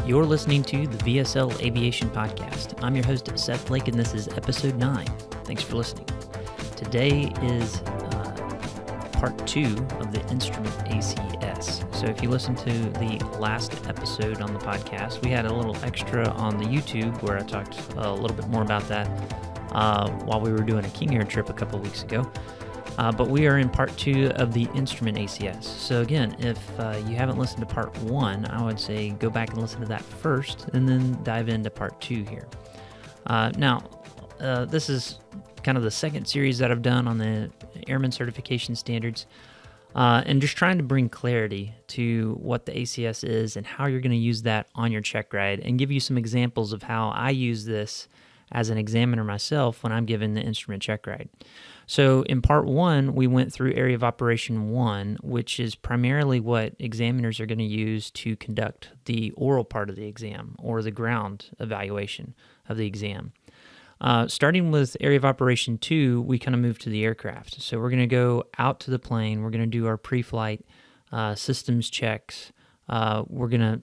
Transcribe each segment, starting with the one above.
You're listening to the VSL Aviation Podcast. I'm your host, Seth Blake, and this is episode 9. Thanks for listening. Today is part 2 of the Instrument ACS. So if you listen to the last episode on the podcast, we had a little extra on the YouTube where I talked a little bit more about that while we were doing a King Air trip a couple weeks ago. But we are in part 2 of the Instrument ACS. So again, if you haven't listened to part 1, I would say go back and listen to that first, and then dive into part 2 here. Now, this is kind of the second series that I've done on the Airman Certification Standards, and just trying to bring clarity to what the ACS is and how you're going to use that on your check ride, and give you some examples of how I use this as an examiner myself when I'm given the instrument check ride. So in part 1, we went through Area of Operation 1, which is primarily what examiners are going to use to conduct the oral part of the exam, or the ground evaluation of the exam. Starting with Area of Operation 2, we kind of move to the aircraft. So we're going to go out to the plane, we're going to do our pre-flight systems checks, we're going to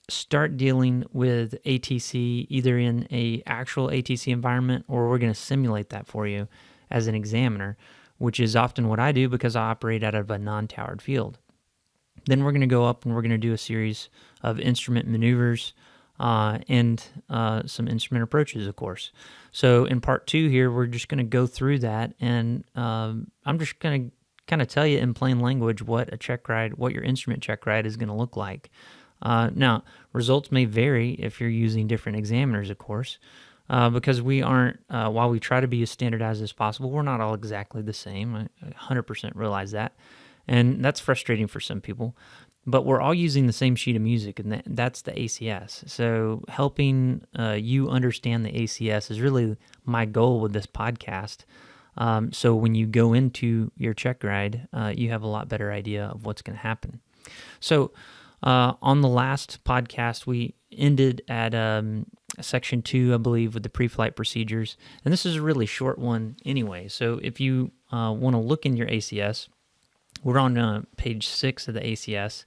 start dealing with ATC either in a actual ATC environment, or we're going to simulate that for you as an examiner, which is often what I do because I operate out of a non-towered field. Then we're going to go up and we're going to do a series of instrument maneuvers and some instrument approaches, of course. So in part 2 here, we're just going to go through that, and I'm just going to kind of tell you in plain language what your instrument check ride is going to look like. Now, results may vary if you're using different examiners, of course, because we aren't, while we try to be as standardized as possible, we're not all exactly the same. I 100% realize that, and that's frustrating for some people. But we're all using the same sheet of music, and that's the ACS. So helping you understand the ACS is really my goal with this podcast. So when you go into your check ride, you have a lot better idea of what's going to happen. So on the last podcast, we ended at section 2, I believe, with the pre-flight procedures. And this is a really short one anyway. So if you want to look in your ACS, we're on page 6 of the ACS,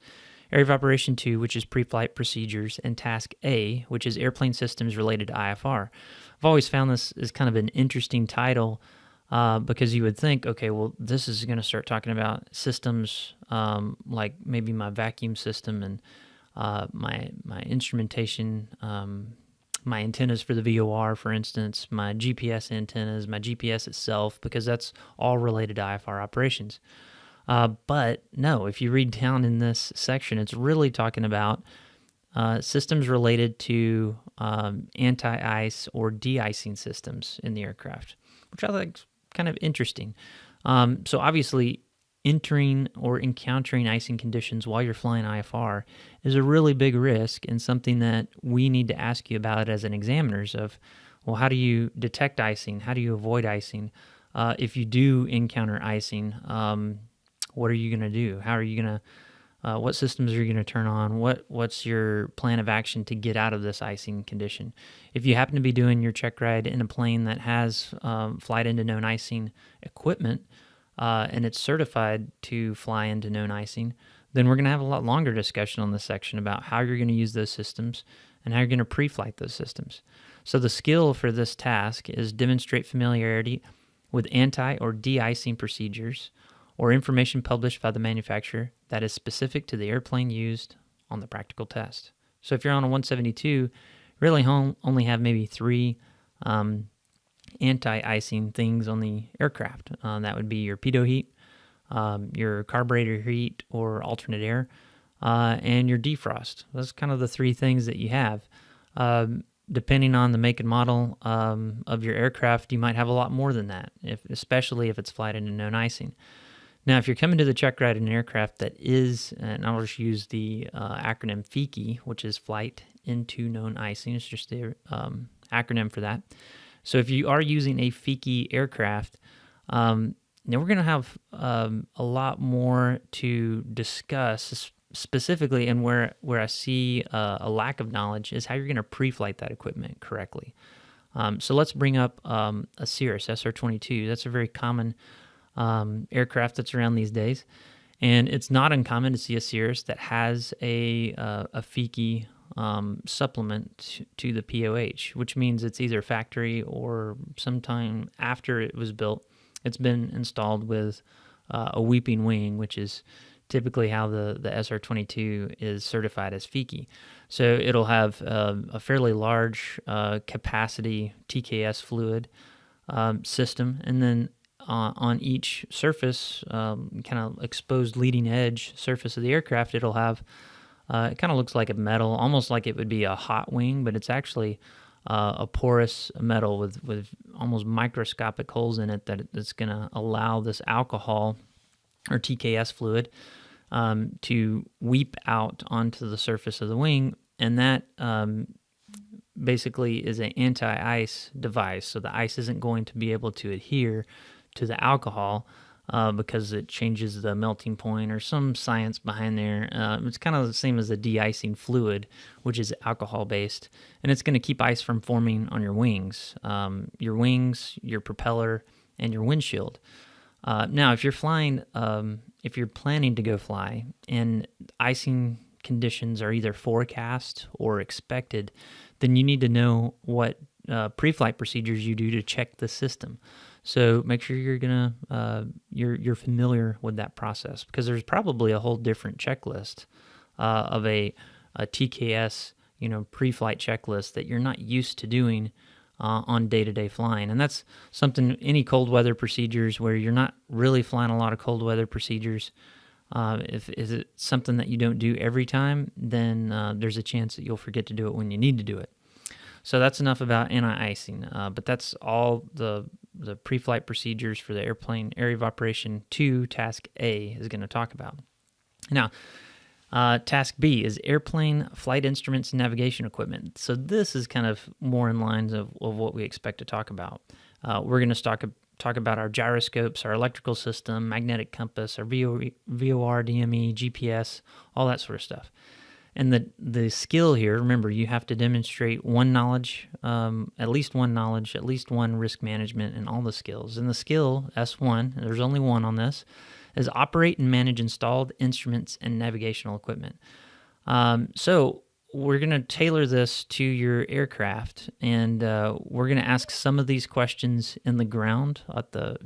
Area of Operation 2, which is pre-flight procedures, and Task A, which is airplane systems related to IFR. I've always found this is kind of an interesting title because you would think, okay, well, this is going to start talking about systems like maybe my vacuum system and my instrumentation, my antennas for the VOR, for instance, my GPS antennas, my GPS itself, because that's all related to IFR operations. But no, if you read down in this section, it's really talking about systems related to anti-ice or de-icing systems in the aircraft, which I think is kind of interesting. So obviously, entering or encountering icing conditions while you're flying IFR is a really big risk, and something that we need to ask you about as an examiners of, well, how do you detect icing? How do you avoid icing? If you do encounter icing, what are you going to do? How are you going to, what systems are you going to turn on? What's your plan of action to get out of this icing condition? If you happen to be doing your check ride in a plane that has flight into known icing equipment, and it's certified to fly into known icing, then we're going to have a lot longer discussion on this section about how you're going to use those systems and how you're going to pre-flight those systems. So the skill for this task is demonstrate familiarity with anti- or de-icing procedures or information published by the manufacturer that is specific to the airplane used on the practical test. So if you're on a 172, really only have maybe 3 anti-icing things on the aircraft. That would be your pitot heat, your carburetor heat or alternate air, and your defrost. Those are kind of the 3 things that you have. Depending on the make and model of your aircraft, you might have a lot more than that, especially if it's flight into known icing. Now, if you're coming to the check ride in an aircraft that is, and I'll just use the acronym FIKI, which is Flight Into Known Icing. It's just the acronym for that. So if you are using a FIKI aircraft, now we're going to have a lot more to discuss specifically, and where I see a lack of knowledge is how you're going to pre-flight that equipment correctly. So let's bring up a Cirrus SR-22. That's a very common aircraft that's around these days, and it's not uncommon to see a Cirrus that has a FIKI supplement to the POH, which means it's either factory or sometime after it was built, it's been installed with a weeping wing, which is typically how the SR22 is certified as FEKI. So it'll have a fairly large capacity TKS fluid system, and then on each surface, kind of exposed leading edge surface of the aircraft, it'll have, it kind of looks like a metal, almost like it would be a hot wing, but it's actually a porous metal with almost microscopic holes in it that's going to allow this alcohol or TKS fluid to weep out onto the surface of the wing, and that basically is an anti-ice device. So the ice isn't going to be able to adhere to the alcohol because it changes the melting point or some science behind there. It's kind of the same as the de-icing fluid, which is alcohol-based, and it's going to keep ice from forming on your wings, your propeller, and your windshield. Now, if you're flying, if you're planning to go fly and icing conditions are either forecast or expected, then you need to know what pre-flight procedures you do to check the system. So make sure you're familiar with that process, because there's probably a whole different checklist of a TKS pre-flight checklist that you're not used to doing on day-to-day flying. And that's something, any cold weather procedures where you're not really flying a lot of cold weather procedures, if it's something that you don't do every time, then there's a chance that you'll forget to do it when you need to do it. So that's enough about anti-icing, but that's all the pre-flight procedures for the airplane area of operation 2, task A, is going to talk about. Now, task B is airplane flight instruments and navigation equipment. So this is kind of more in lines of what we expect to talk about. We're going to talk about our gyroscopes, our electrical system, magnetic compass, our VOR, DME, GPS, all that sort of stuff. And the skill here, remember, you have to demonstrate one knowledge, at least one risk management, and all the skills. And the skill, S1, there's only one on this, is operate and manage installed instruments and navigational equipment. So we're going to tailor this to your aircraft, and we're going to ask some of these questions in the ground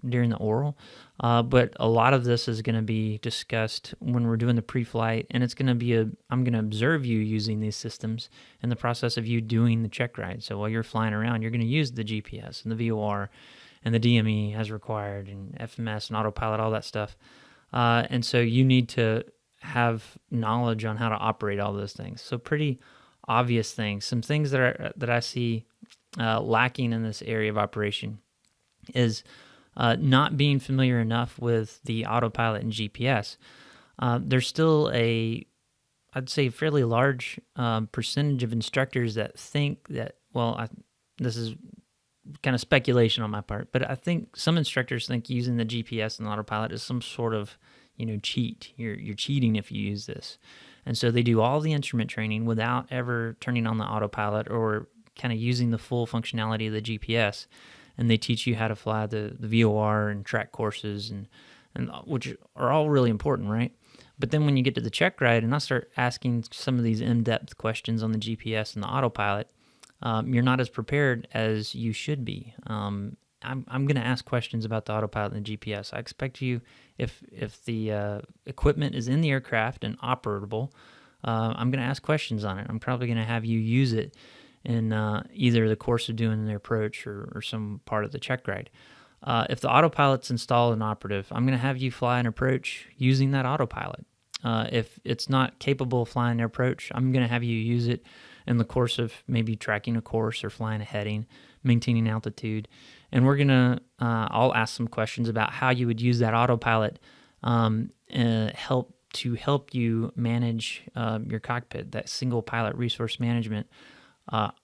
during the oral, but a lot of this is going to be discussed when we're doing the pre-flight, and it's going to be I'm going to observe you using these systems in the process of you doing the check ride. So while you're flying around, you're going to use the GPS and the VOR and the DME as required, and FMS and autopilot, all that stuff. And so you need to have knowledge on how to operate all those things. So pretty obvious things. Some things that I see lacking in this area of operation is not being familiar enough with the autopilot and GPS. There's still I'd say fairly large percentage of instructors that think that, this is kind of speculation on my part, but I think some instructors think using the GPS and autopilot is some sort of cheat. You're cheating if you use this. And so they do all the instrument training without ever turning on the autopilot or kind of using the full functionality of the GPS. And they teach you how to fly the VOR and track courses, and which are all really important, right? But then when you get to the check ride and I start asking some of these in-depth questions on the GPS and the autopilot, you're not as prepared as you should be. I'm going to ask questions about the autopilot and the GPS. I expect you, if the equipment is in the aircraft and operable, I'm going to ask questions on it. I'm probably going to have you use it in either the course of doing the approach or some part of the check ride. If the autopilot's installed and operative, I'm going to have you fly an approach using that autopilot. If it's not capable of flying an approach, I'm going to have you use it in the course of maybe tracking a course or flying a heading, maintaining altitude. And we're going to, I'll ask some questions about how you would use that autopilot help you manage your cockpit, that single pilot resource management.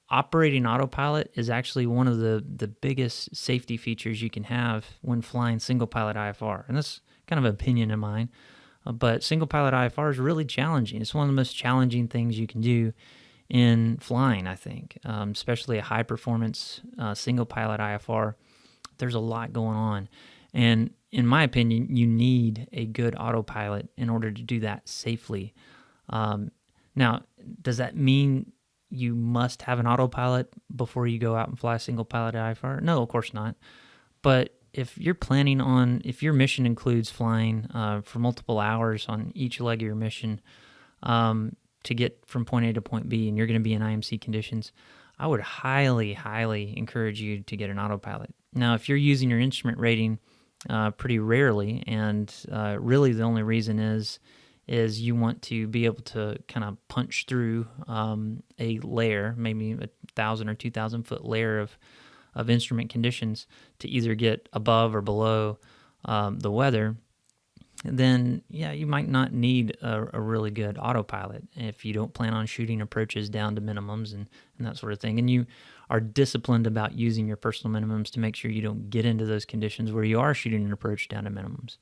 Operating autopilot is actually one of the biggest safety features you can have when flying single pilot IFR. And that's kind of an opinion of mine, but single pilot IFR is really challenging. It's one of the most challenging things you can do in flying, I think, especially a high performance single pilot IFR. There's a lot going on. And in my opinion, you need a good autopilot in order to do that safely. Now, does that mean you must have an autopilot before you go out and fly a single pilot IFR? No, of course not. But if your mission includes flying for multiple hours on each leg of your mission to get from point A to point B, and you're going to be in IMC conditions, I would highly, highly encourage you to get an autopilot. Now, if you're using your instrument rating pretty rarely, and really the only reason is you want to be able to kind of punch through a layer, maybe 1,000 or 2,000 foot layer of instrument conditions to either get above or below the weather, then yeah, you might not need a really good autopilot if you don't plan on shooting approaches down to minimums and that sort of thing. And you are disciplined about using your personal minimums to make sure you don't get into those conditions where you are shooting an approach down to minimums.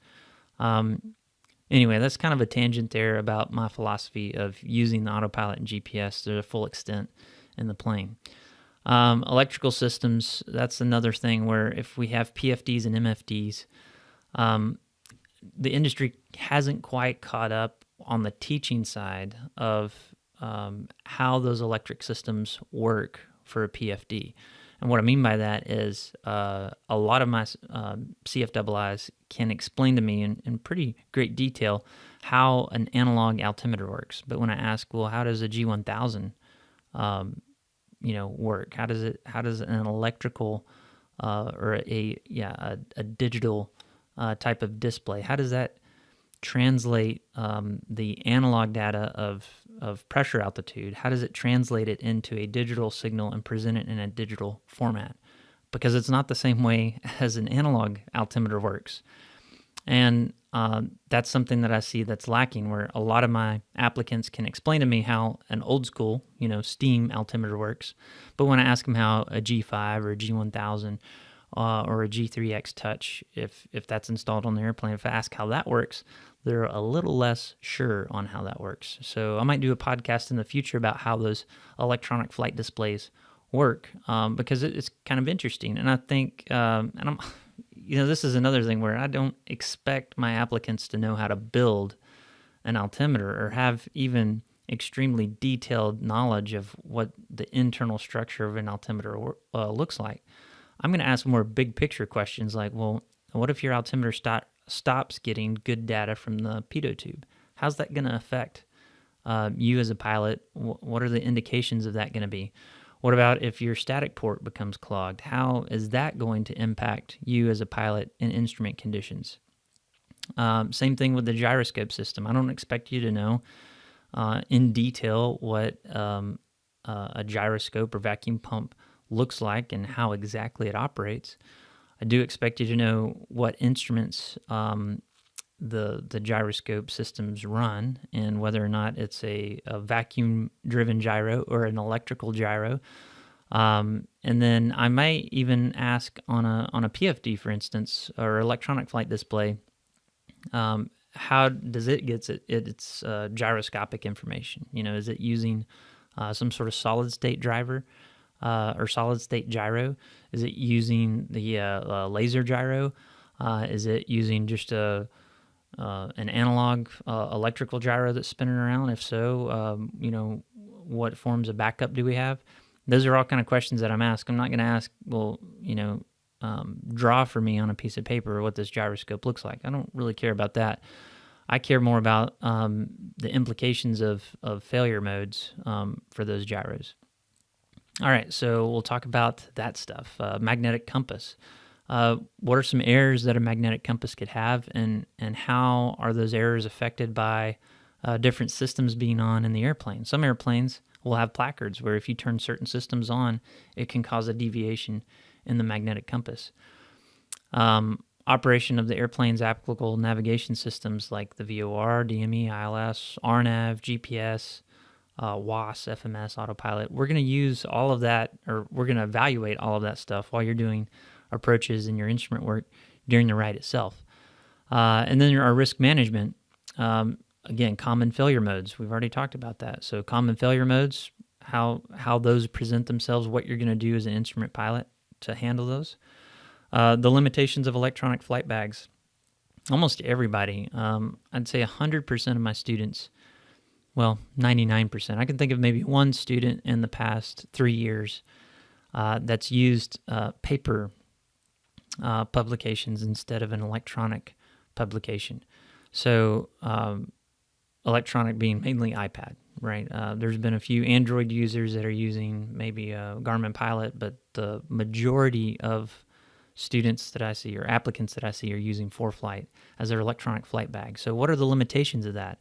Anyway, that's kind of a tangent there about my philosophy of using the autopilot and GPS to the full extent in the plane. Electrical systems, that's another thing where if we have PFDs and MFDs, the industry hasn't quite caught up on the teaching side of how those electric systems work for a PFD. And what I mean by that is a lot of my CFIIs can explain to me in pretty great detail how an analog altimeter works. But when I ask, well, how does a G1000 work? How does an electrical or a digital type of display, how does that translate the analog data of pressure altitude? How does it translate it into a digital signal and present it in a digital format? Because it's not the same way as an analog altimeter works. And that's something that I see that's lacking, where a lot of my applicants can explain to me how an old school, steam altimeter works. But when I ask them how a G5 or a G1000 or a G3X Touch, if that's installed on the airplane, if I ask how that works, they're a little less sure on how that works. So I might do a podcast in the future about how those electronic flight displays work, because it's kind of interesting. And I think, this is another thing where I don't expect my applicants to know how to build an altimeter or have even extremely detailed knowledge of what the internal structure of an altimeter looks like. I'm going to ask more big picture questions like, well, what if your altimeter stops getting good data from the pitot tube? How's that going to affect you as a pilot? What are the indications of that going to be? What about if your static port becomes clogged? How is that going to impact you as a pilot in instrument conditions? Same thing with the gyroscope system. I don't expect you to know in detail what a gyroscope or vacuum pump looks like and how exactly it operates. I do expect you to know what instruments the gyroscope systems run and whether or not it's a vacuum-driven gyro or an electrical gyro. And then I might even ask on a PFD, for instance, or electronic flight display, how does it get its gyroscopic information? Is it using some sort of solid-state driver? Or solid-state gyro? Is it using the laser gyro? Is it using just an analog electrical gyro that's spinning around? If so, what forms of backup do we have? Those are all kind of questions that I'm asked. I'm not going to ask, well, draw for me on a piece of paper what this gyroscope looks like. I don't really care about that. I care more about the implications of failure modes for those gyros. All right, so we'll talk about that stuff. Magnetic compass. What are some errors that a magnetic compass could have, and how are those errors affected by different systems being on in the airplane? Some airplanes will have placards where if you turn certain systems on, it can cause a deviation in the magnetic compass. Operation of the airplane's applicable navigation systems like the VOR, DME, ILS, RNAV, GPS, WAS, FMS, autopilot. We're going to use all of that, or we're going to evaluate all of that stuff while you're doing approaches in your instrument work during the ride itself. And then our risk management. Again, common failure modes. We've already talked about that. So common failure modes, how those present themselves, what you're going to do as an instrument pilot to handle those. The limitations of electronic flight bags. Almost everybody, I'd say 100% of my students well, 99%. I can think of maybe one student in the past 3 years that's used paper publications instead of an electronic publication. So electronic being mainly iPad, right? There's been a few Android users that are using maybe a Garmin Pilot, but the majority of students that I see or applicants that I see are using ForeFlight as their electronic flight bag. So what are the limitations of that?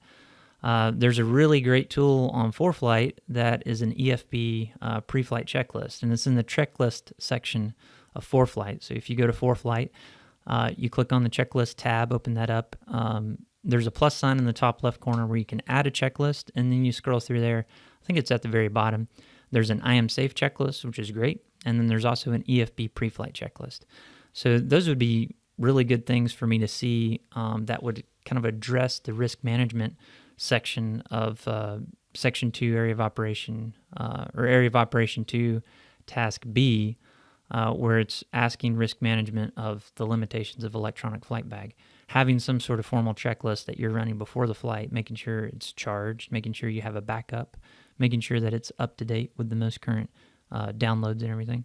There's a really great tool on ForeFlight that is an EFB pre-flight checklist, and it's in the checklist section of ForeFlight. So if you go to ForeFlight, you click on the checklist tab, open that up. There's a plus sign in the top left corner where you can add a checklist, and then you scroll through there. I think it's at the very bottom. There's an I am safe checklist, which is great, and then there's also an EFB pre-flight checklist. So those would be really good things for me to see that would kind of address the risk management section of Section 2 Area of Operation, or Area of Operation 2, Task B, where it's asking risk management of the limitations of electronic flight bag. Having some sort of formal checklist that you're running before the flight, making sure it's charged, making sure you have a backup, making sure that it's up to date with the most current downloads and everything.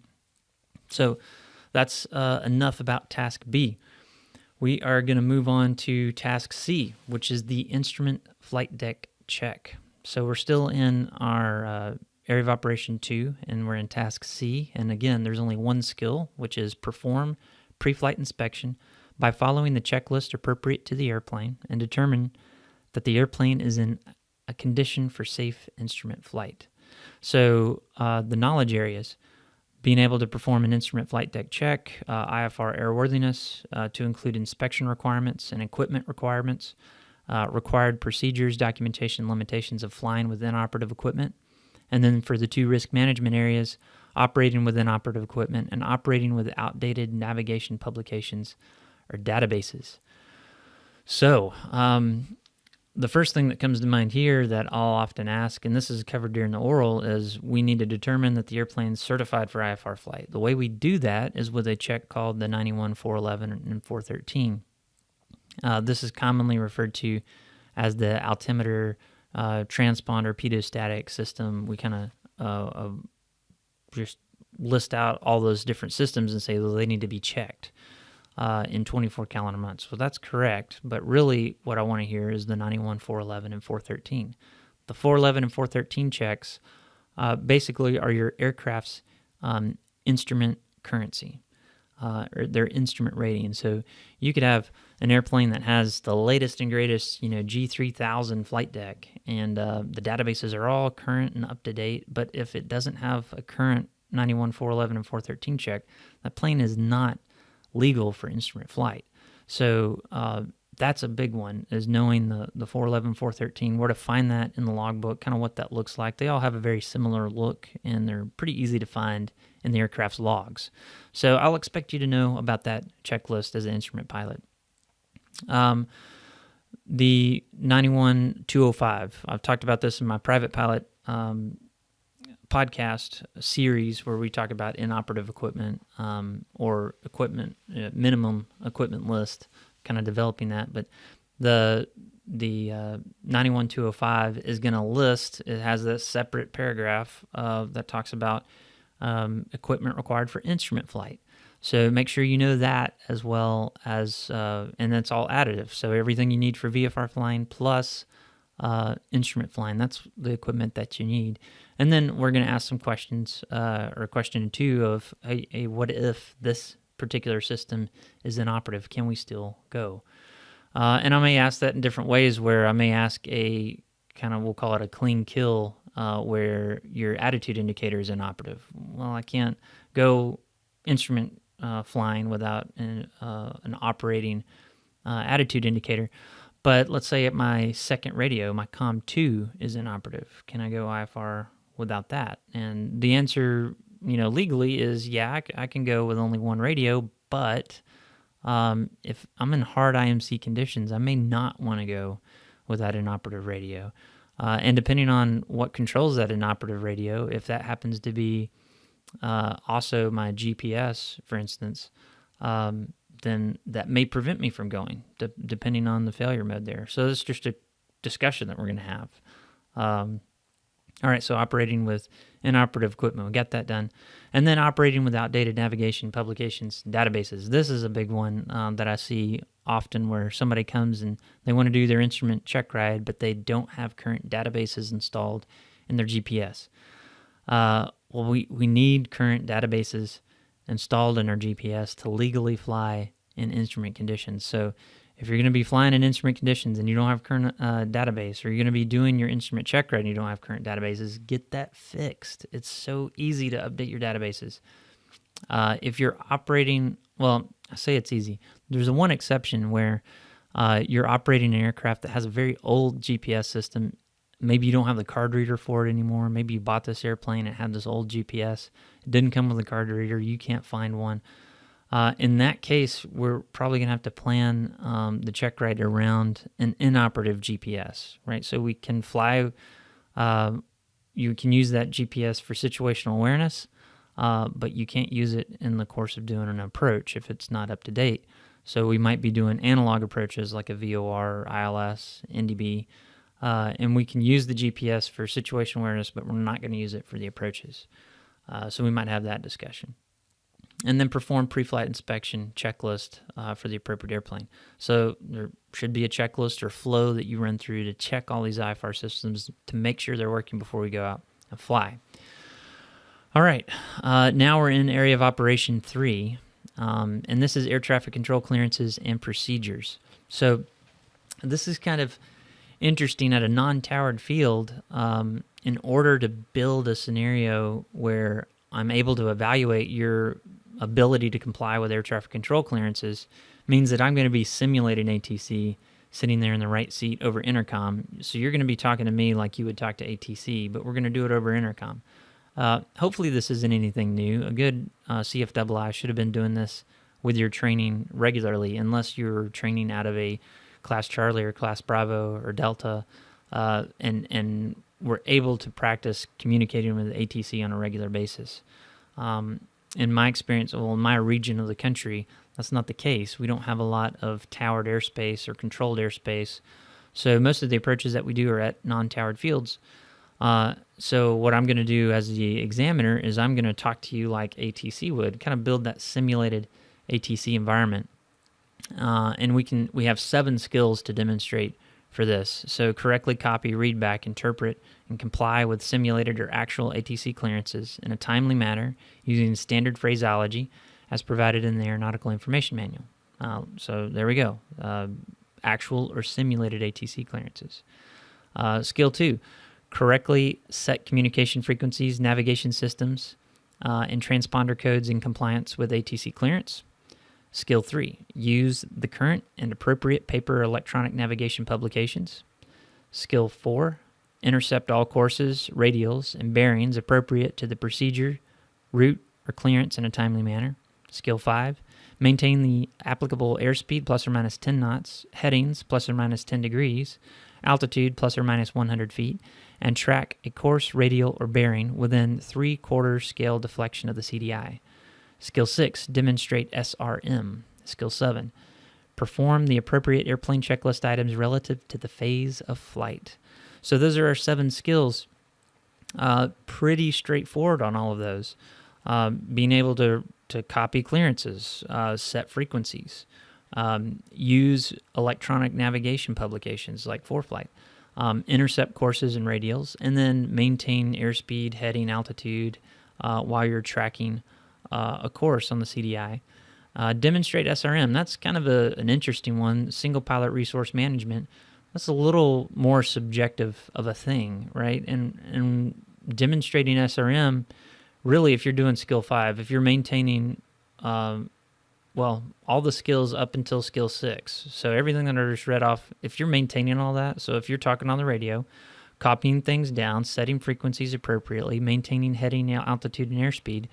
So that's enough about Task B. We are going to move on to Task C, which is the Instrument Flight Deck Check. So we're still in our Area of Operation 2, and we're in Task C. And again, there's only one skill, which is perform pre-flight inspection by following the checklist appropriate to the airplane and determine that the airplane is in a condition for safe instrument flight. So the knowledge areas: being able to perform an instrument flight deck check, IFR airworthiness to include inspection requirements and equipment requirements, required procedures, documentation, limitations of flying with inoperative equipment. And then for the two risk management areas, operating with inoperative equipment and operating with outdated navigation publications or databases. So the first thing that comes to mind here that I'll often ask, and this is covered during the oral, is we need to determine that the airplane is certified for IFR flight. The way we do that is with a check called the 91, 411, and 413. This is commonly referred to as the altimeter transponder pedostatic system. We kind of just list out all those different systems and say, well, they need to be checked in 24 calendar months. Well, that's correct, but really what I want to hear is the 91, 411, and 413. The 411 and 413 checks basically are your aircraft's instrument currency, or their instrument rating. So you could have an airplane that has the latest and greatest, G3000 flight deck, and the databases are all current and up to date, but if it doesn't have a current 91, 411, and 413 check, that plane is not legal for instrument flight. So that's a big one, is knowing the 411, 413, where to find that in the logbook, kind of what that looks like. They all have a very similar look, and they're pretty easy to find in the aircraft's logs. So I'll expect you to know about that checklist as an instrument pilot. The 91-205, I've talked about this in my private pilot podcast series where we talk about inoperative equipment or equipment, minimum equipment list, kind of developing that. But the 91-205 is going to list, it has this separate paragraph that talks about equipment required for instrument flight. So make sure you know that as well as, and that's all additive. So everything you need for VFR flying plus instrument flying, that's the equipment that you need. And then we're going to ask some questions, or question 2 of, hey, what if this particular system is inoperative? Can we still go? And I may ask that in different ways, where I may ask a kind of, we'll call it a clean kill, where your attitude indicator is inoperative. Well, I can't go instrument flying without an operating attitude indicator. But let's say at my second radio, my COM2 is inoperative. Can I go IFR without that? And the answer, legally is, yeah, I can go with only one radio, but if I'm in hard IMC conditions, I may not want to go with that inoperative radio. And depending on what controls that inoperative radio, if that happens to be also my GPS, for instance, then that may prevent me from going, depending on the failure mode there. So it's just a discussion that we're going to have. All right, so operating with inoperative equipment, we got that done. And then operating with outdated navigation, publications, databases. This is a big one that I see often where somebody comes and they want to do their instrument checkride, but they don't have current databases installed in their GPS. We need current databases installed in our GPS to legally fly in instrument conditions. So if you're going to be flying in instrument conditions and you don't have current database, or you're going to be doing your instrument checkride and you don't have current databases, get that fixed. It's so easy to update your databases. If you're operating, well, I say it's easy. There's a one exception where you're operating an aircraft that has a very old GPS system. Maybe you don't have the card reader for it anymore. Maybe you bought this airplane and it had this old GPS. It didn't come with a card reader. You can't find one. In that case, we're probably going to have to plan the check ride around an inoperative GPS, right? So we can fly, you can use that GPS for situational awareness, but you can't use it in the course of doing an approach if it's not up to date. So we might be doing analog approaches like a VOR, ILS, NDB, and we can use the GPS for situational awareness, but we're not going to use it for the approaches. So we might have that discussion. And then perform pre-flight inspection checklist for the appropriate airplane. So there should be a checklist or flow that you run through to check all these IFR systems to make sure they're working before we go out and fly. All right, now we're in area of operation 3, and this is air traffic control clearances and procedures. So this is kind of interesting at a non-towered field. In order to build a scenario where I'm able to evaluate your ability to comply with air traffic control clearances means that I'm going to be simulating ATC sitting there in the right seat over intercom. So you're going to be talking to me like you would talk to ATC, but we're going to do it over intercom. Hopefully this isn't anything new. A good CFII should have been doing this with your training regularly, unless you're training out of a Class Charlie or Class Bravo or Delta, and we're able to practice communicating with ATC on a regular basis. In my experience, well, in my region of the country, that's not the case. We don't have a lot of towered airspace or controlled airspace. So most of the approaches that we do are at non-towered fields. So what I'm going to do as the examiner is I'm going to talk to you like ATC would, kind of build that simulated ATC environment. And we have 7 skills to demonstrate for this. So correctly copy, read back, interpret, and comply with simulated or actual ATC clearances in a timely manner using standard phraseology as provided in the Aeronautical Information Manual. So there we go. Actual or simulated ATC clearances. Skill 2, correctly set communication frequencies, navigation systems, and transponder codes in compliance with ATC clearance. Skill 3, use the current and appropriate paper or electronic navigation publications. Skill 4, intercept all courses, radials, and bearings appropriate to the procedure, route, or clearance in a timely manner. Skill 5, maintain the applicable airspeed plus or minus 10 knots, headings plus or minus 10 degrees, altitude plus or minus 100 feet, and track a course, radial, or bearing within 3/4 scale deflection of the CDI. Skill 6, demonstrate SRM. Skill 7, perform the appropriate airplane checklist items relative to the phase of flight. So those are our 7 skills. Pretty straightforward on all of those. Being able to copy clearances, set frequencies, use electronic navigation publications like ForeFlight, intercept courses and radials, and then maintain airspeed, heading, altitude while you're tracking a course on the CDI. Demonstrate SRM. That's kind of an interesting one. Single pilot resource management. That's a little more subjective of a thing, right? And demonstrating SRM, really, if you're doing skill 5, if you're maintaining, all the skills up until skill 6. So everything that I just read off, if you're maintaining all that, so if you're talking on the radio, copying things down, setting frequencies appropriately, maintaining heading, altitude, and airspeed,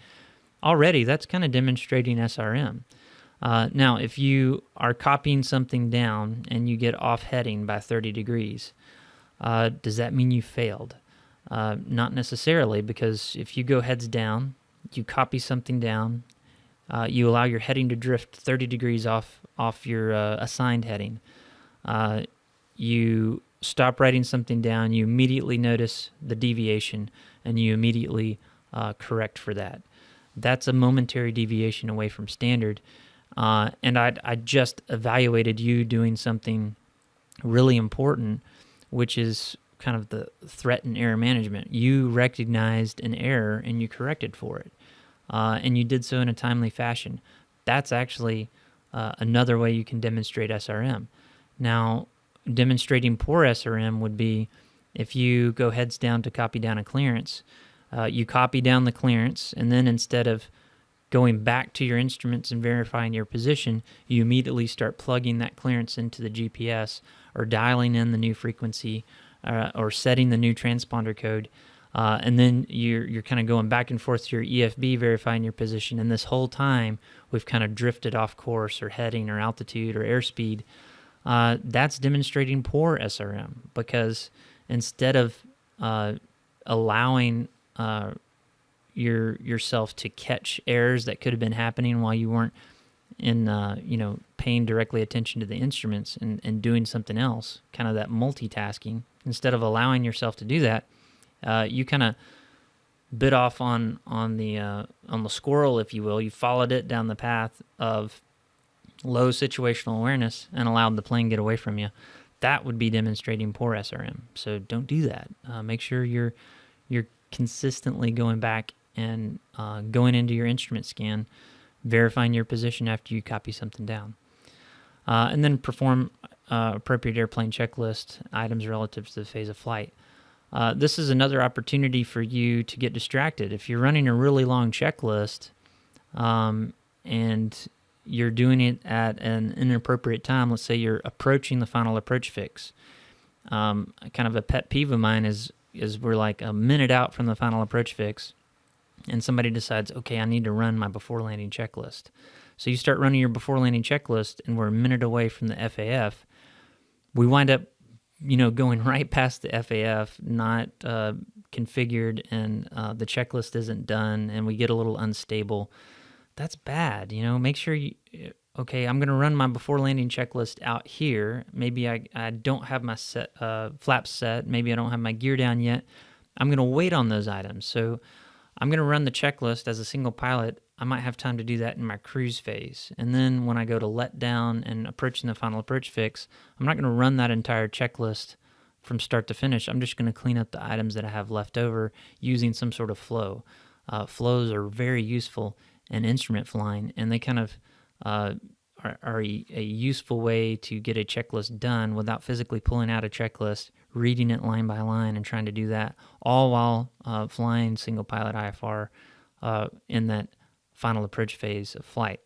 already that's kind of demonstrating SRM. Now, if you are copying something down and you get off heading by 30 degrees, does that mean you failed? Not necessarily, because if you go heads down, you copy something down, you allow your heading to drift 30 degrees off your assigned heading. You stop writing something down, you immediately notice the deviation, and you immediately correct for that. That's a momentary deviation away from standard. And I just evaluated you doing something really important, which is kind of the threat and error management. You recognized an error and you corrected for it. And you did so in a timely fashion. That's actually another way you can demonstrate SRM. Now, demonstrating poor SRM would be if you go heads down to copy down a clearance, you copy down the clearance, and then instead of going back to your instruments and verifying your position, you immediately start plugging that clearance into the GPS or dialing in the new frequency or setting the new transponder code. And then you're kind of going back and forth to your EFB verifying your position. And this whole time, we've kind of drifted off course or heading or altitude or airspeed. That's demonstrating poor SRM, because instead of allowing yourself to catch errors that could have been happening while you weren't paying directly attention to the instruments and doing something else, kind of that multitasking, instead of allowing yourself to do that, you kind of bit off on the squirrel, if you will. You followed it down the path of low situational awareness and allowed the plane get away from you. That would be demonstrating poor SRM. So don't do that. Make sure you're consistently going back and going into your instrument scan, verifying your position after you copy something down, and then perform appropriate airplane checklist items relative to the phase of flight. This is another opportunity for you to get distracted. If you're running a really long checklist and you're doing it at an inappropriate time, let's say you're approaching the final approach fix. Kind of a pet peeve of mine is we're like a minute out from the final approach fix, and somebody decides, okay, I need to run my before landing checklist. So you start running your before landing checklist, and we're a minute away from the FAF. We wind up going right past the FAF, not configured, and the checklist isn't done, and we get a little unstable. That's bad. Make sure okay, I'm going to run my before landing checklist out here. Maybe I don't have my flaps set. Maybe I don't have my gear down yet. I'm going to wait on those items. So I'm going to run the checklist as a single pilot. I might have time to do that in my cruise phase. And then when I go to let down and approaching the final approach fix, I'm not going to run that entire checklist from start to finish. I'm just going to clean up the items that I have left over using some sort of flow. Flows are very useful in instrument flying, and they kind of are a useful way to get a checklist done without physically pulling out a checklist, reading it line by line, and trying to do that, all while flying single pilot IFR in that final approach phase of flight.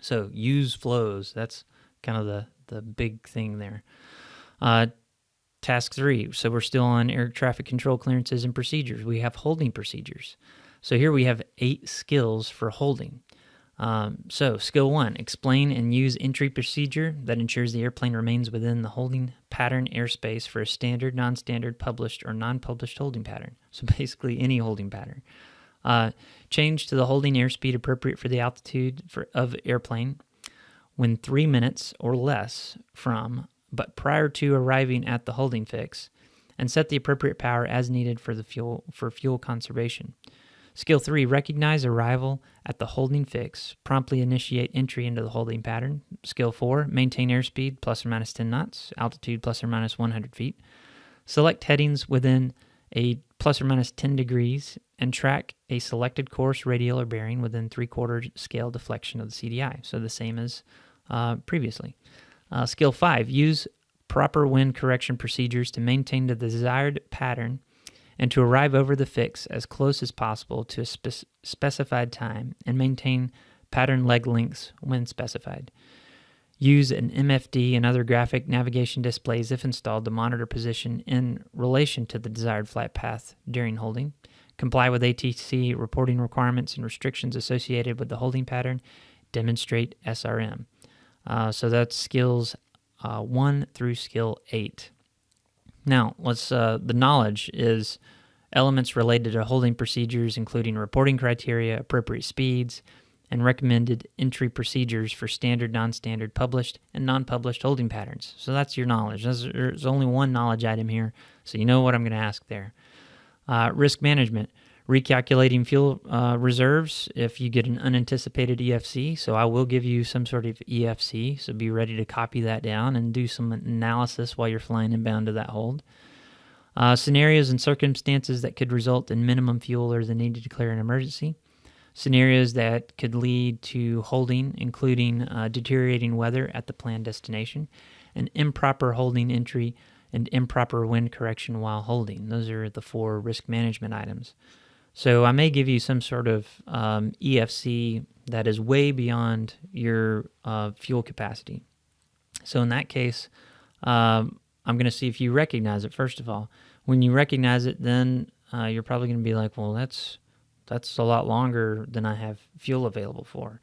So use flows. That's kind of the big thing there. Task 3. So we're still on air traffic control clearances and procedures. We have holding procedures. So here we have 8 skills for holding. So skill 1, explain and use entry procedure that ensures the airplane remains within the holding pattern airspace for a standard, non-standard, published, or non-published holding pattern. So basically any holding pattern. Change to the holding airspeed appropriate for the altitude of airplane when 3 minutes or less from, but prior to arriving at the holding fix, and set the appropriate power as needed for fuel conservation. Skill 3, recognize arrival at the holding fix. Promptly initiate entry into the holding pattern. Skill 4, maintain airspeed plus or minus 10 knots, altitude plus or minus 100 feet. Select headings within a plus or minus 10 degrees and track a selected course, radial, or bearing within 3/4 scale deflection of the CDI. So the same as previously. Skill 5, use proper wind correction procedures to maintain the desired pattern and to arrive over the fix as close as possible to a specified time and maintain pattern leg lengths when specified. Use an MFD and other graphic navigation displays if installed to monitor position in relation to the desired flight path during holding. Comply with ATC reporting requirements and restrictions associated with the holding pattern. Demonstrate SRM. So that's skills 1 through skill 8. Now, the knowledge is elements related to holding procedures, including reporting criteria, appropriate speeds, and recommended entry procedures for standard, non-standard, published, and non-published holding patterns. So that's your knowledge. There's only one knowledge item here, so you know what I'm going to ask there. Risk management, recalculating fuel reserves if you get an unanticipated EFC. So I will give you some sort of EFC, so be ready to copy that down and do some analysis while you're flying inbound to that hold. Scenarios and circumstances that could result in minimum fuel or the need to declare an emergency. Scenarios that could lead to holding, including deteriorating weather at the planned destination, and improper holding entry and improper wind correction while holding. Those are the 4 risk management items. So I may give you some sort of EFC that is way beyond your fuel capacity. So in that case, I'm going to see if you recognize it, first of all. When you recognize it, then you're probably going to be like, well, that's a lot longer than I have fuel available for.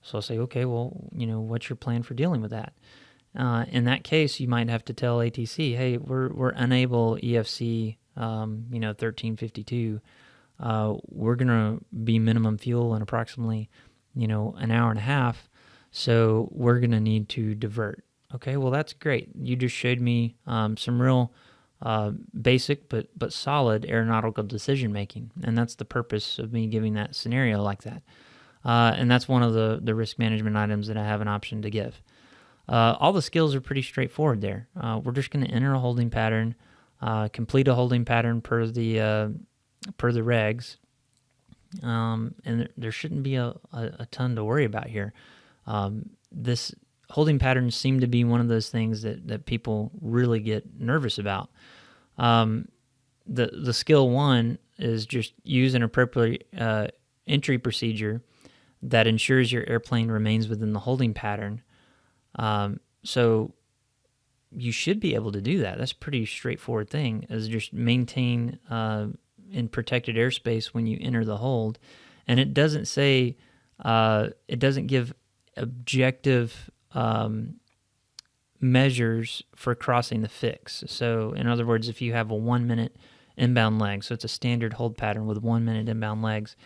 So I'll say, okay, well, what's your plan for dealing with that? In that case, you might have to tell ATC, hey, we're unable EFC, 1352. We're going to be minimum fuel in approximately, an hour and a half. So we're going to need to divert. Okay, well, that's great. You just showed me some real basic but solid aeronautical decision making, and that's the purpose of me giving that scenario like that. And that's one of the risk management items that I have an option to give. All the skills are pretty straightforward there. We're just going to enter a holding pattern, complete a holding pattern per the regs, and there shouldn't be a ton to worry about here. This holding patterns seem to be one of those things that people really get nervous about. The skill 1 is just use an appropriate entry procedure that ensures your airplane remains within the holding pattern. So you should be able to do that. That's a pretty straightforward thing, is just maintain in protected airspace when you enter the hold. And it doesn't say, it doesn't give objective measures for crossing the fix. So in other words, if you have a 1 minute inbound leg, so it's a standard hold pattern with 1 minute inbound legs,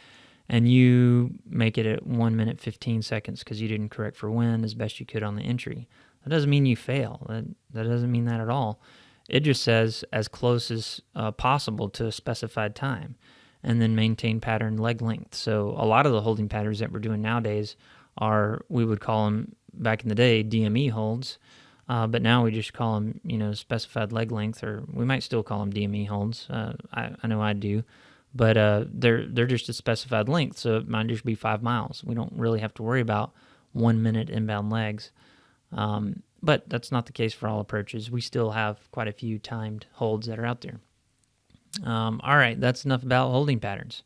and you make it at 1 minute 15 seconds because you didn't correct for wind as best you could on the entry, that doesn't mean you fail. That doesn't mean that at all. It just says as close as possible to a specified time, and then maintain pattern leg length. So a lot of the holding patterns that we're doing nowadays are, we would call them back in the day DME holds, but now we just call them, specified leg length, or we might still call them DME holds. I know I do, but they're just a specified length, so it might just be 5 miles. We don't really have to worry about 1 minute inbound legs, but that's not the case for all approaches. We still have quite a few timed holds that are out there. All right, that's enough about holding patterns.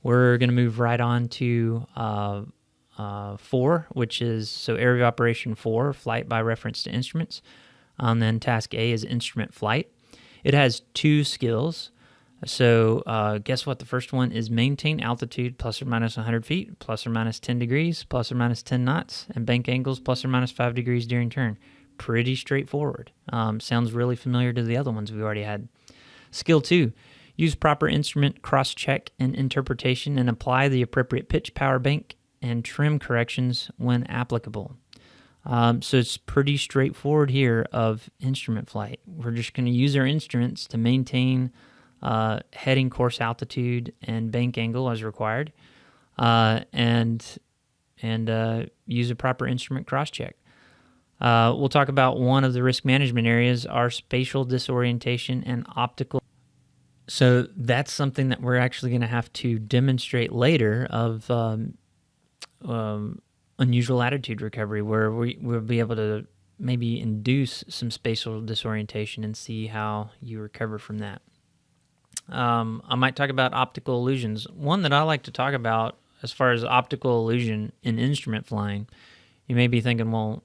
We're going to move right on to 4, which is, so area of operation 4, flight by reference to instruments. And then task A is instrument flight. It has 2 skills. So guess what? The first one is maintain altitude plus or minus 100 feet, plus or minus 10 degrees, plus or minus 10 knots, and bank angles plus or minus 5 degrees during turn. Pretty straightforward. Sounds really familiar to the other ones we already had. Skill 2, use proper instrument cross-check and interpretation and apply the appropriate pitch, power, bank, and trim corrections when applicable. So it's pretty straightforward here of instrument flight. We're just going to use our instruments to maintain heading, course, altitude, and bank angle as required, and use a proper instrument cross-check. We'll talk about one of the risk management areas, our spatial disorientation and optical. So that's something that we're actually going to have to demonstrate later of unusual attitude recovery, where we'll be able to maybe induce some spatial disorientation and see how you recover from that. I might talk about optical illusions. One that I like to talk about as far as optical illusion in instrument flying, you may be thinking, well,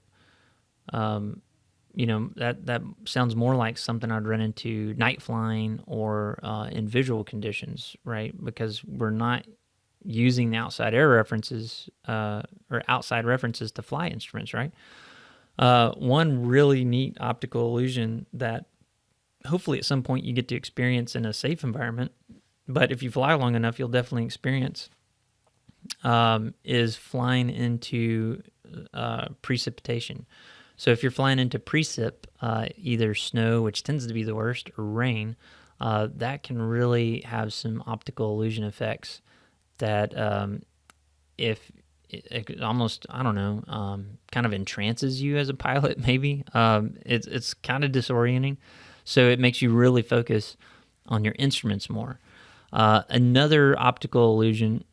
that sounds more like something I'd run into night flying or in visual conditions, right? Because we're not using the outside air references or outside references to fly instruments, right? One really neat optical illusion that hopefully at some point you get to experience in a safe environment, but if you fly long enough, you'll definitely experience, is flying into precipitation. So if you're flying into precip, either snow, which tends to be the worst, or rain, that can really have some optical illusion effects that if it almost, I don't know, kind of entrances you as a pilot, maybe. It's kind of disorienting. So it makes you really focus on your instruments more. Another optical illusion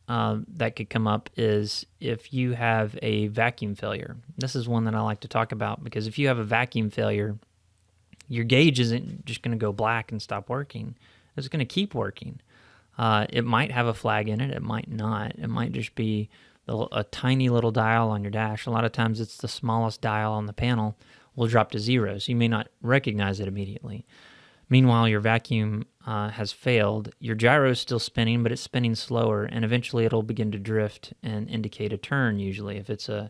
that could come up is if you have a vacuum failure. This is one that I like to talk about because if you have a vacuum failure, your gauge isn't just going to go black and stop working. It's going to keep working. It might have a flag in it. It might not. It might just be a tiny little dial on your dash. A lot of times it's the smallest dial on the panel will drop to 0, so you may not recognize it immediately. Meanwhile, your vacuum has failed. Your gyro is still spinning, but it's spinning slower, and eventually it'll begin to drift and indicate a turn, usually, if it's an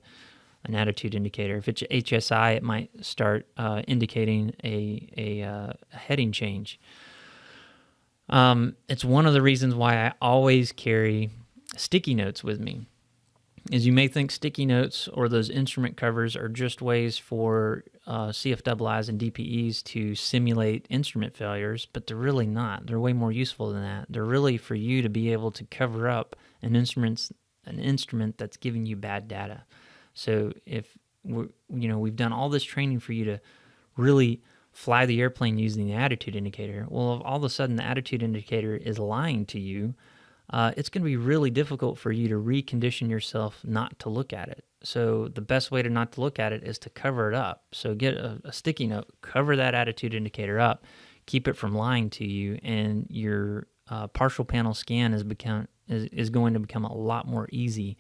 attitude indicator. If it's HSI, it might start indicating a heading change. It's one of the reasons why I always carry sticky notes with me. Is you may think sticky notes or those instrument covers are just ways for CFIIs and DPEs to simulate instrument failures, but they're really not. They're way more useful than that. They're really for you to be able to cover up an instrument that's giving you bad data. So if we've done all this training for you to really fly the airplane using the attitude indicator, well, if all of a sudden the attitude indicator is lying to you, it's going to be really difficult for you to recondition yourself not to look at it. So the best way to not to look at it is to cover it up. So get a sticky note, cover that attitude indicator up, keep it from lying to you, and your partial panel scan is going to become a lot more easy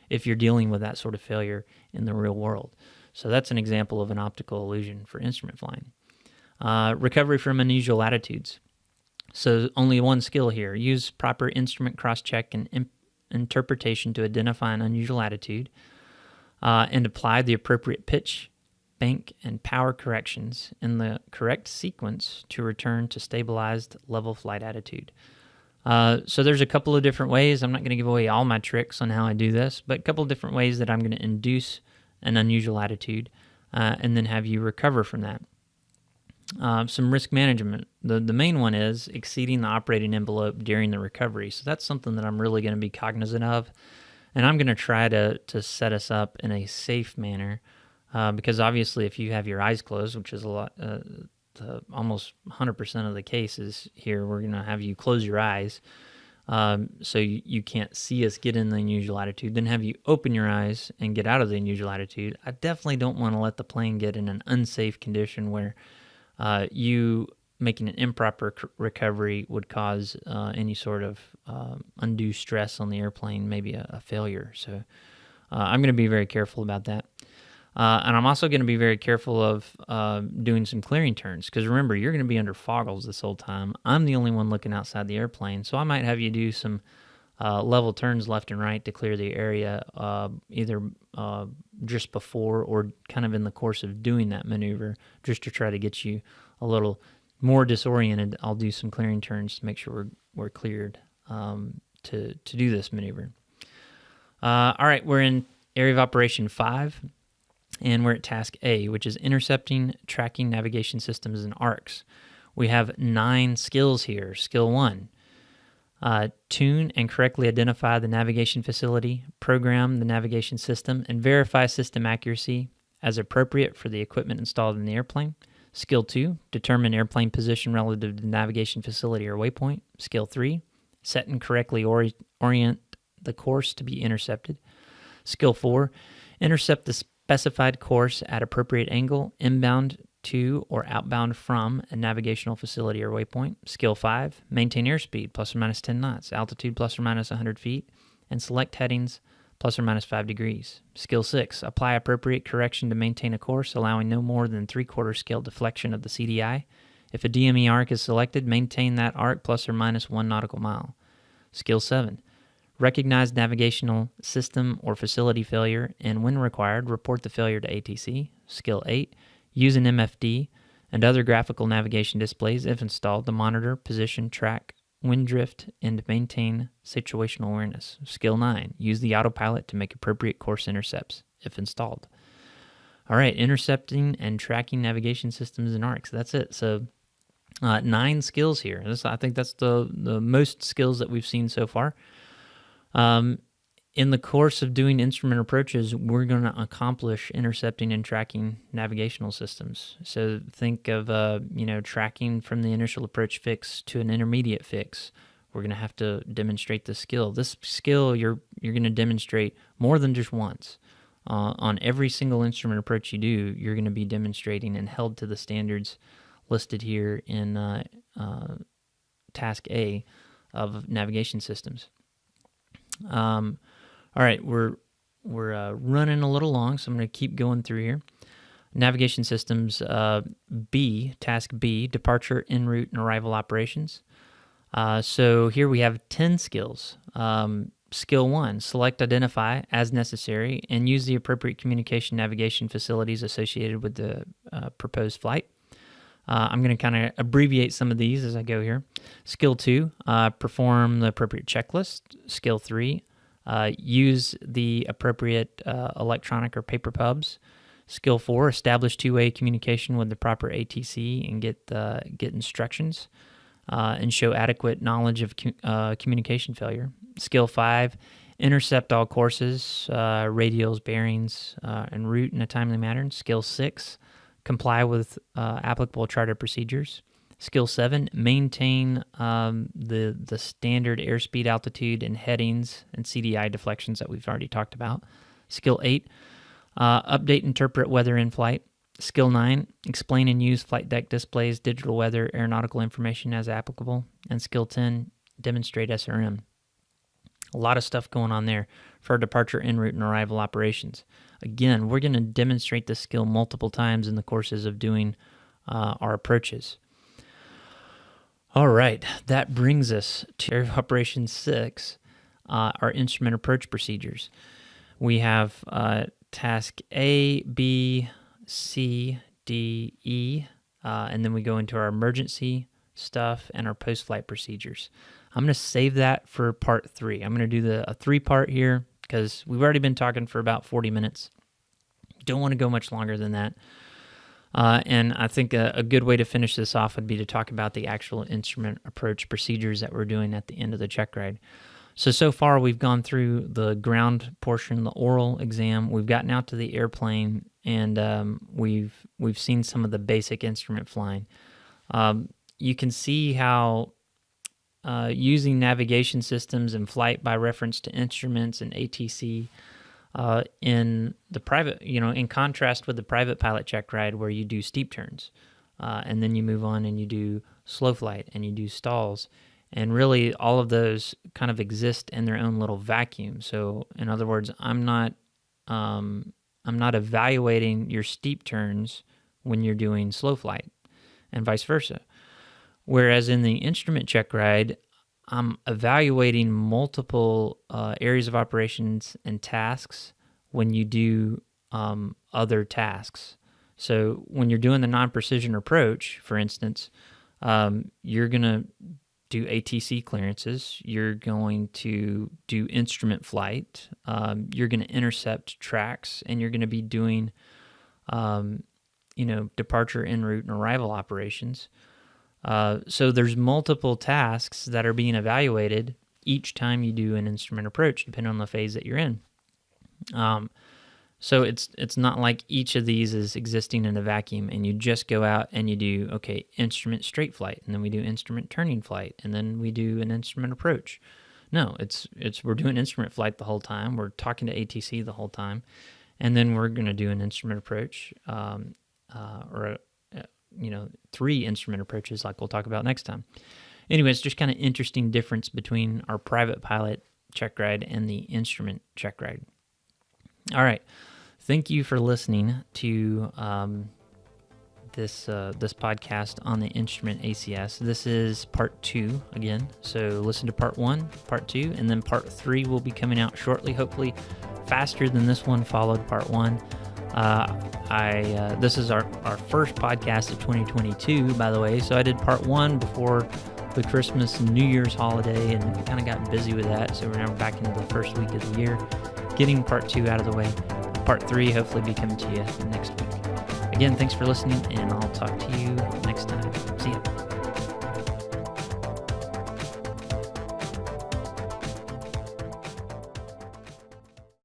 if you're dealing with that sort of failure in the real world. So that's an example of an optical illusion for instrument flying. Recovery from unusual attitudes. So only one skill here. Use proper instrument cross-check and interpretation to identify an unusual attitude and apply the appropriate pitch, bank, and power corrections in the correct sequence to return to stabilized level flight attitude. So there's a couple of different ways. I'm not going to give away all my tricks on how I do this, but a couple of different ways that I'm going to induce an unusual attitude and then have you recover from that. Some risk management. The main one is exceeding the operating envelope during the recovery. So that's something that I'm really going to be cognizant of. And I'm going to try to set us up in a safe manner because obviously if you have your eyes closed, which is a lot, almost 100% of the cases here, we're going to have you close your eyes so you can't see us get in the unusual attitude, then have you open your eyes and get out of the unusual attitude. I definitely don't want to let the plane get in an unsafe condition where you making an improper recovery would cause any sort of undue stress on the airplane, maybe a failure. So I'm going to be very careful about that. And I'm also going to be very careful of doing some clearing turns because remember, you're going to be under foggles this whole time. I'm the only one looking outside the airplane, so I might have you do some level turns left and right to clear the area either just before or kind of in the course of doing that maneuver just to try to get you a little more disoriented. I'll do some clearing turns to make sure we're cleared to do this maneuver. All right, we're in Area of Operation 5, and we're at Task A, which is intercepting, tracking navigation systems and arcs. We have 9 skills here. Skill 1. Tune and correctly identify the navigation facility, program the navigation system, and verify system accuracy as appropriate for the equipment installed in the airplane. Skill 2, determine airplane position relative to the navigation facility or waypoint. Skill 3, set and correctly orient the course to be intercepted. Skill 4, intercept the specified course at appropriate angle, inbound to or outbound from a navigational facility or waypoint. Skill 5, maintain airspeed plus or minus 10 knots, altitude plus or minus 100 feet, and select headings plus or minus 5 degrees. Skill 6, apply appropriate correction to maintain a course, allowing no more than 3/4 scale deflection of the CDI. If a DME arc is selected, maintain that arc plus or minus 1 nautical mile. Skill 7, recognize navigational system or facility failure, and when required, report the failure to ATC. Skill 8, use an MFD and other graphical navigation displays, if installed, to monitor, position, track, wind drift, and maintain situational awareness. Skill 9, use the autopilot to make appropriate course intercepts, if installed. All right, intercepting and tracking navigation systems and ARCs. That's it. So 9 skills here. I think that's the most skills that we've seen so far. In the course of doing instrument approaches, we're going to accomplish intercepting and tracking navigational systems. So think of tracking from the initial approach fix to an intermediate fix. We're going to have to demonstrate the skill. This skill you're going to demonstrate more than just once. On every single instrument approach you do, you're going to be demonstrating and held to the standards listed here in Task A of navigation systems. All right, we're running a little long, so I'm going to keep going through here. Navigation systems, B, Task B, departure, en route, and arrival operations. So here we have 10 skills. Skill 1, select, identify as necessary, and use the appropriate communication navigation facilities associated with the proposed flight. I'm going to kind of abbreviate some of these as I go here. Skill 2, perform the appropriate checklist. Skill 3, use the appropriate electronic or paper pubs. Skill 4, establish two-way communication with the proper ATC and get instructions and show adequate knowledge of communication failure. Skill 5, intercept all courses, radials, bearings, and route in a timely manner. Skill 6, comply with applicable charter procedures. Skill 7, maintain the standard airspeed, altitude, and headings and CDI deflections that we've already talked about. Skill 8, update, interpret weather in flight. Skill 9, explain and use flight deck displays, digital weather, aeronautical information as applicable. And Skill 10, demonstrate SRM. A lot of stuff going on there for departure, en route, and arrival operations. Again, we're going to demonstrate this skill multiple times in the courses of doing our approaches. All right, that brings us to Operation 6, our instrument approach procedures. We have Task A, B, C, D, E, and then we go into our emergency stuff and our post-flight procedures. I'm going to save that for part 3. I'm going to do a 3-part here because we've already been talking for about 40 minutes. Don't want to go much longer than that. And I think a good way to finish this off would be to talk about the actual instrument approach procedures that we're doing at the end of the check ride. So far we've gone through the ground portion, the oral exam. We've gotten out to the airplane, and we've seen some of the basic instrument flying. You can see how using navigation systems and flight by reference to instruments and ATC in the private, in contrast with the private pilot check ride where you do steep turns, and then you move on and you do slow flight and you do stalls, and really all of those kind of exist in their own little vacuum. So in other words, I'm not evaluating your steep turns when you're doing slow flight, and vice versa. Whereas in the instrument check ride, I'm evaluating multiple areas of operations and tasks when you do other tasks. So when you're doing the non-precision approach, for instance, you're going to do ATC clearances. You're going to do instrument flight. You're going to intercept tracks, and you're going to be doing, departure, en route, and arrival operations. So there's multiple tasks that are being evaluated each time you do an instrument approach, depending on the phase that you're in. So it's not like each of these is existing in a vacuum, and you just go out and you do, instrument straight flight, and then we do instrument turning flight, and then we do an instrument approach. No, we're doing instrument flight the whole time. We're talking to ATC the whole time, and then we're going to do an instrument approach, or 3 instrument approaches like we'll talk about next time. Anyway, it's just kind of interesting difference between our private pilot check ride and the instrument check ride. All right. Thank you for listening to this podcast on the Instrument ACS. This is part 2 again. So listen to part 1, part 2, and then part 3 will be coming out shortly, hopefully faster than this one followed part 1. This is our first podcast of 2022, by the way. So I did part 1 before the Christmas and New Year's holiday and kind of got busy with that. So we're now back into the first week of the year, getting part 2 out of the way. Part 3 hopefully be coming to you next week. Again, thanks for listening, and I'll talk to you next time. See ya.